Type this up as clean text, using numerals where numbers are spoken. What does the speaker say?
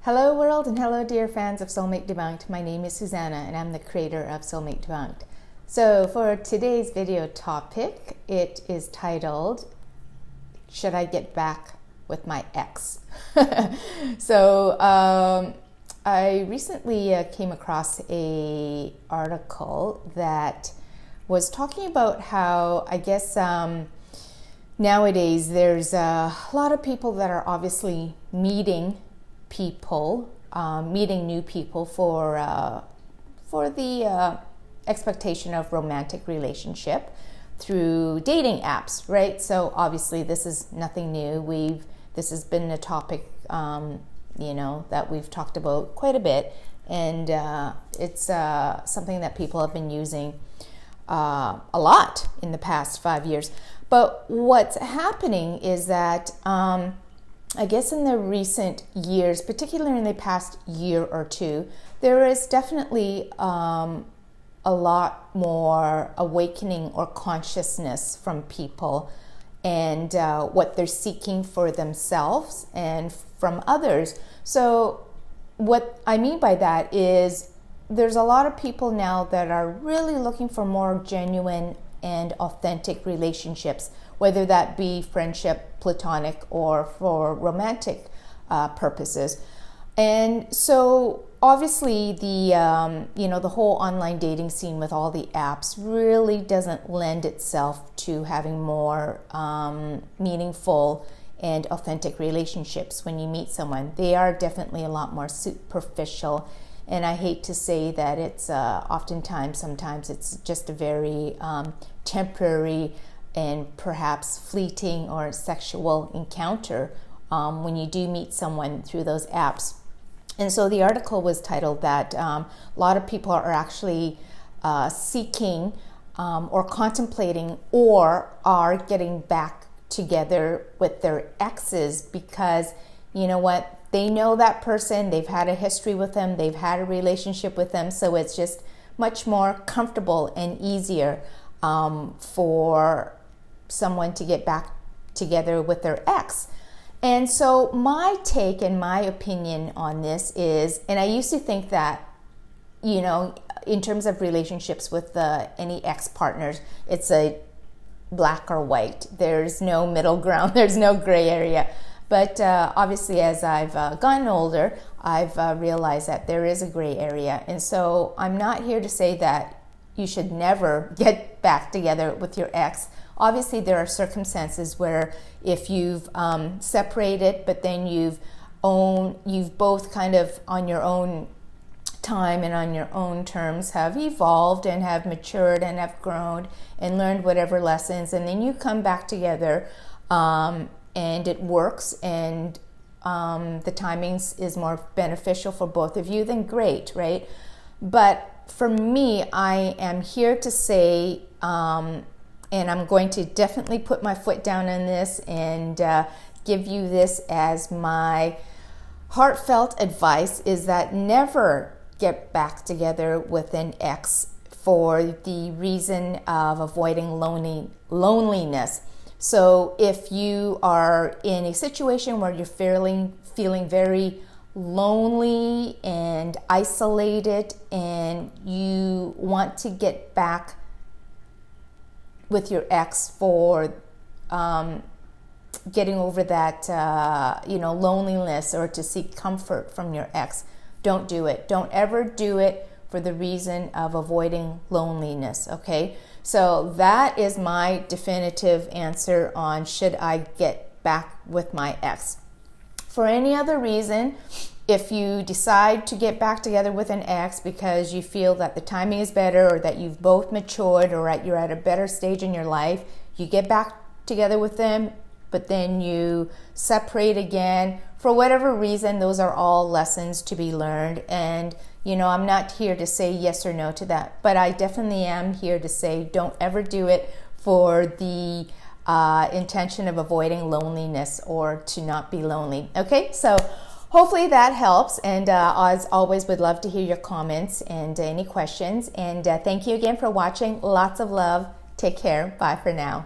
Hello world and hello dear fans of Mate Debunked. My name is Susanna and I'm the creator of Mate Debunked. So for today's video topic, it is titled, Should I Get Back with My Ex? So I recently came across a article that was talking about how I guess nowadays there's a lot of people that are obviously meeting new people for the expectation of romantic relationship through dating apps, right? So obviously this is nothing new. This has been a topic, that we've talked about quite a bit, and it's something that people have been using a lot in the past 5 years. But what's happening is that I guess in the recent years, particularly in the past year or two, there is definitely a lot more awakening or consciousness from people and what they're seeking for themselves and from others. So what I mean by that is there's a lot of people now that are really looking for more genuine and authentic relationships, whether that be friendship, platonic, or for romantic purposes. And so obviously the whole online dating scene with all the apps really doesn't lend itself to having more meaningful and authentic relationships when you meet someone. They are definitely a lot more superficial. And I hate to say that it's sometimes it's just a very temporary and perhaps fleeting or sexual encounter when you do meet someone through those apps. And so the article was titled that a lot of people are actually seeking or contemplating or are getting back together with their exes because, you know what, they know that person, they've had a history with them, they've had a relationship with them, so it's just much more comfortable and easier for someone to get back together with their ex. And so my take and my opinion on this is, and I used to think that, in terms of relationships with any ex-partners, it's a black or white. There's no middle ground, there's no gray area. But obviously, as I've gotten older, I've realized that there is a gray area. And so I'm not here to say that you should never get back together with your ex. Obviously, there are circumstances where if you've separated, but then you've both kind of on your own time and on your own terms have evolved and have matured and have grown and learned whatever lessons, and then you come back together and it works and the timings is more beneficial for both of you, then great, right? But for me, I am here to say, and I'm going to definitely put my foot down on this and give you this as my heartfelt advice, is that never get back together with an ex for the reason of avoiding loneliness. So if you are in a situation where you're feeling very lonely and isolated and you want to get back with your ex for getting over that loneliness or to seek comfort from your ex, don't do it. Don't ever do it for the reason of avoiding loneliness, okay? So that is my definitive answer on should I get back with my ex. For any other reason, if you decide to get back together with an ex because you feel that the timing is better or that you've both matured or you're at a better stage in your life, you get back together with them, but then you separate again. For whatever reason, those are all lessons to be learned. And, I'm not here to say yes or no to that, but I definitely am here to say don't ever do it for the intention of avoiding loneliness or to not be lonely. Okay, so hopefully that helps. And as always, would love to hear your comments and any questions. And thank you again for watching. Lots of love. Take care. Bye for now.